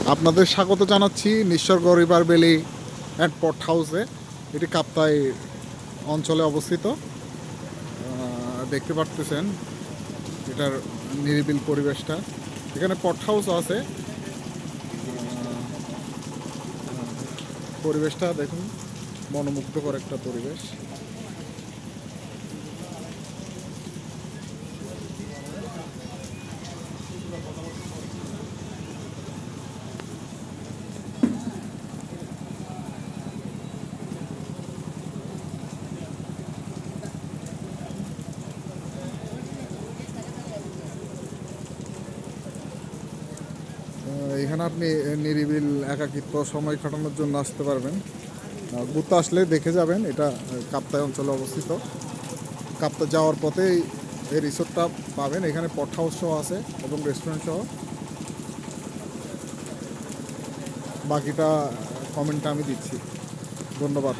আপনাদের স্বাগত জানাচ্ছি নিসর্গ রিভার ভ্যালি অ্যান্ড পট হাউসে। এটি কাপ্তাই অঞ্চলে অবস্থিত। দেখতে পারতেছেন এটার নিরিবিল পরিবেশটা। এখানে পট হাউসও আছে। পরিবেশটা দেখুন, মনোমুগ্ধকর একটা পরিবেশ। এখানে আপনি নিরিবিল একাকিত্ব সময় কাটানোর জন্য আসতে পারবেন। ঘুরতে আসলে দেখে যাবেন, এটা কাপ্তাই অঞ্চলে অবস্থিত। কাপ্তাই যাওয়ার পথেই এই রিসোর্টটা পাবেন। এখানে পট হাউস সহ আছে এবং রেস্টুরেন্ট সহ। বাকিটা কমেন্টটা আমি দিচ্ছি। ধন্যবাদ।